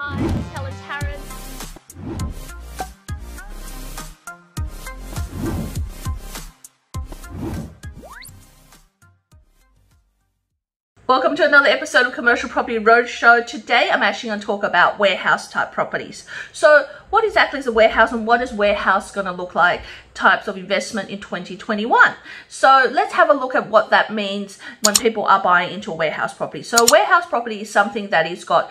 Hi, this is Helen Tarrant. Welcome to another episode of Commercial Property Roadshow. Today I'm actually going to talk about warehouse type properties. So what exactly is a warehouse and what is warehouse going to look like, types of investment in 2021? So let's have a look at what that means when people are buying into a warehouse property. So a warehouse property is something that has got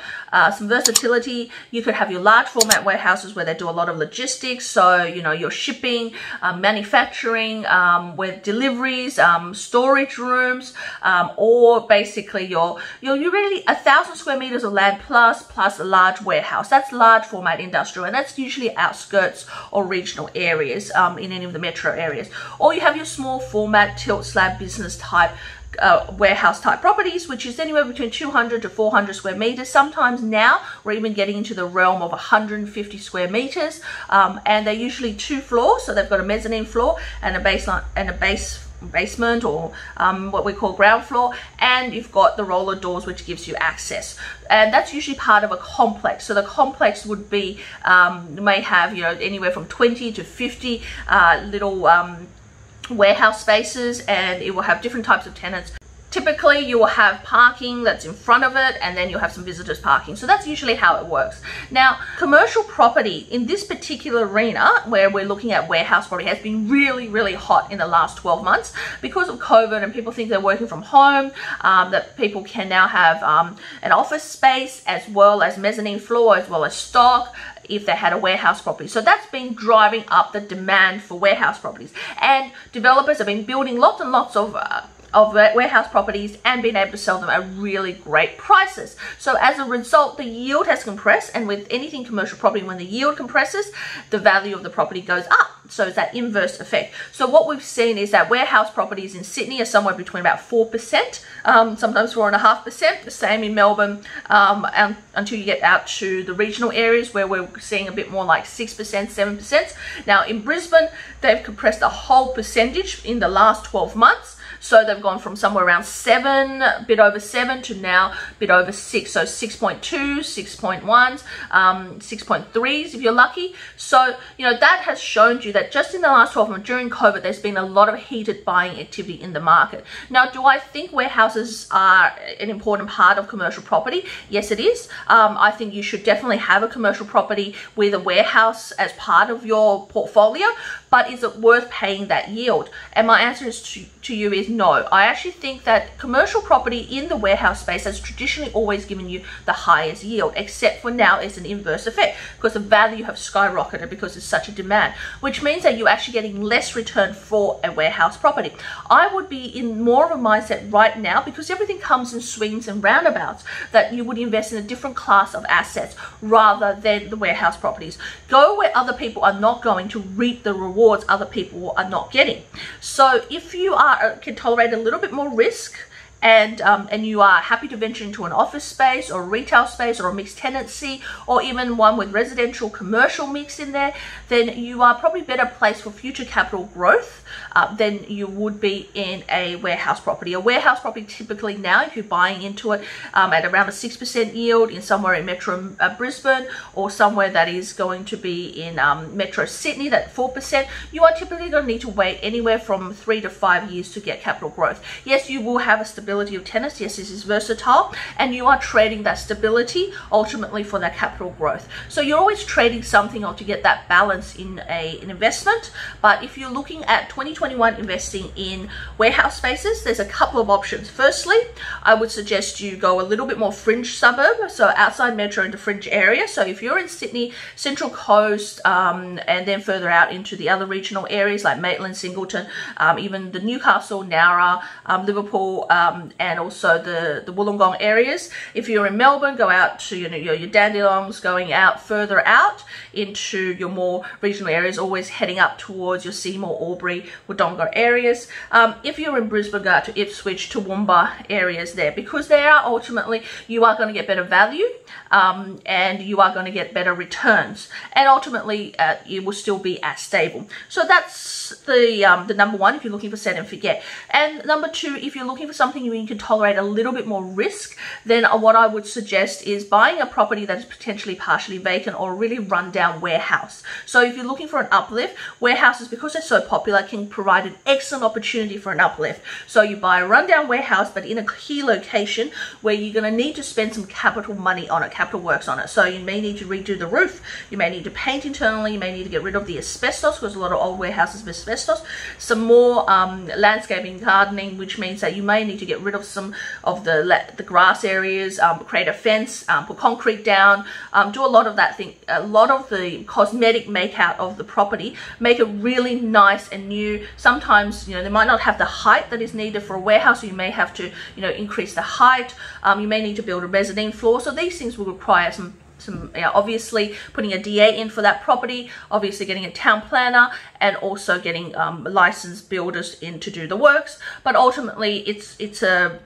some versatility. You could have your large format warehouses where they do a lot of logistics. So, you know, your shipping, manufacturing, with deliveries, storage rooms, or basically you're really 1,000 square meters of land plus a large warehouse. That's large format industrial, and that's usually outskirts or regional areas in any of the metro areas. Or you have your small format tilt slab business type warehouse type properties, which is anywhere between 200 to 400 square meters. Sometimes now we're even getting into the realm of 150 square meters, and they're usually 2 floors. So they've got a mezzanine floor and a baseline and a basement, or what we call ground floor, and you've got the roller doors which gives you access, and that's usually part of a complex. So the complex would be may have, you know, anywhere from 20 to 50 little warehouse spaces, and it will have different types of tenants. Typically you will have parking that's in front of it, and then you'll have some visitors parking. So that's usually how it works. Now, commercial property in this particular arena where we're looking at warehouse property has been really hot in the last 12 months because of COVID, and people think they're working from home, that people can now have an office space as well as mezzanine floor as well as stock if they had a warehouse property. So that's been driving up the demand for warehouse properties, and developers have been building lots and lots of warehouse properties and being able to sell them at really great prices. So as a result, the yield has compressed, and with anything commercial property, when the yield compresses, the value of the property goes up. So it's that inverse effect. So what we've seen is that warehouse properties in Sydney are somewhere between about 4%, sometimes 4.5%, the same in Melbourne, until you get out to the regional areas where we're seeing a bit more like 6%, 7%. Now in Brisbane, they've compressed a whole percentage in the last 12 months. So they've gone from somewhere around 7, a bit over 7, to now a bit over 6. So 6.2, 6.1s, 6.3s if you're lucky. So, you know, that has shown you that just in the last 12 months during COVID, there's been a lot of heated buying activity in the market. Now, do I think warehouses are an important part of commercial property? Yes, it is. I think you should definitely have a commercial property with a warehouse as part of your portfolio, but is it worth paying that yield? And my answer is to you is no. I actually think that commercial property in the warehouse space has traditionally always given you the highest yield, except for now it's an inverse effect because the value have skyrocketed because there's such a demand, which means that you're actually getting less return for a warehouse property. I would be in more of a mindset right now, because everything comes in swings and roundabouts, that you would invest in a different class of assets rather than the warehouse properties. Go where other people are not going to reap the rewards other people are not getting. So if you can tolerate a little bit more risk, and you are happy to venture into an office space or a retail space or a mixed tenancy, or even one with residential commercial mix in there, then you are probably better placed for future capital growth than you would be in a warehouse property. A warehouse property typically now, if you're buying into it at around a 6% yield in somewhere in Metro Brisbane, or somewhere that is going to be in Metro Sydney, that 4%, you are typically going to need to wait anywhere from 3 to 5 years to get capital growth. Yes, you will have a stability of tenants. Yes, this is versatile, and you are trading that stability ultimately for that capital growth. So you're always trading something or to get that balance in an investment. But if you're looking at 2021 investing in warehouse spaces, there's a couple of options. Firstly, I would suggest you go a little bit more fringe suburb, so outside metro into fringe area. So if you're in Sydney, Central Coast, and then further out into the other regional areas like Maitland, Singleton, even the Newcastle, Nowra, Liverpool, and also the Wollongong areas. If you're in Melbourne, go out to your Dandenongs, going out further out into your more regional areas, always heading up towards your Seymour, Albury, Wodonga areas. If you're in Brisbane, go out to Ipswich, Toowoomba areas there, because they are ultimately, you are going to get better value, and you are going to get better returns, and ultimately you will still be as stable. So that's the number one if you're looking for set and forget. And number two, if you're looking for something you can tolerate a little bit more risk, then what I would suggest is buying a property that is potentially partially vacant or a really rundown warehouse. So if you're looking for an uplift, warehouses, because they're so popular, can provide an excellent opportunity for an uplift. So you buy a rundown warehouse, but in a key location where you're going to need to spend some capital money on it, capital works on it. So you may need to redo the roof, you may need to paint internally, you may need to get rid of the asbestos, because a lot of old warehouses have asbestos, some more landscaping, gardening, which means that you may need to get rid of some of the grass areas, create a fence, put concrete down, do a lot of that thing, a lot of the cosmetic make out of the property, make it really nice and new. Sometimes, they might not have the height that is needed for a warehouse, so you may have to, increase the height. You may need to build a mezzanine floor. So these things will require some obviously putting a DA in for that property, obviously getting a town planner, and also getting licensed builders in to do the works. But ultimately, it's a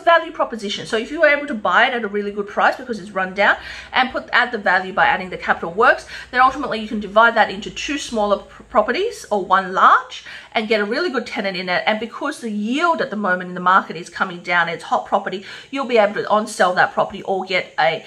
value proposition. So if you were able to buy it at a really good price because it's run down, and add the value by adding the capital works, then ultimately you can divide that into 2 smaller properties or 1 large and get a really good tenant in it. And because the yield at the moment in the market is coming down, it's hot property, you'll be able to on-sell that property or get a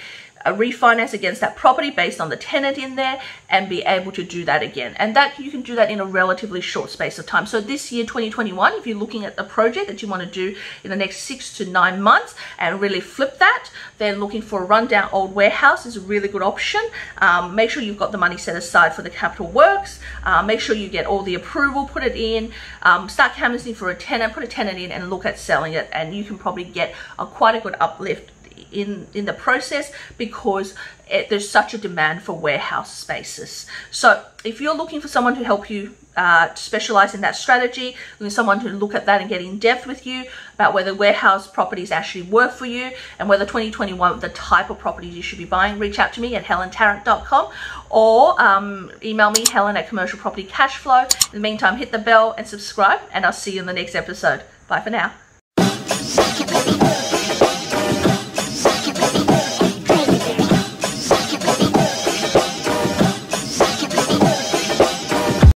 refinance against that property based on the tenant in there, and be able to do that again. And that you can do that in a relatively short space of time. So this year, 2021, if you're looking at a project that you want to do in the next 6 to 9 months and really flip that, then looking for a rundown old warehouse is a really good option. Make sure you've got the money set aside for the capital works. Make sure you get all the approval, put it in, start canvassing for a tenant, put a tenant in, and look at selling it. And you can probably get quite a good uplift in the process, because there's such a demand for warehouse spaces. So if you're looking for someone to help you specialize in that strategy, looking for someone to look at that and get in depth with you about whether warehouse properties actually work for you and whether 2021 the type of properties you should be buying, reach out to me at helentarrant.com or email me, helen@commercialpropertycashflow. In the meantime, hit the bell and subscribe, and I'll see you in the next episode. Bye for now.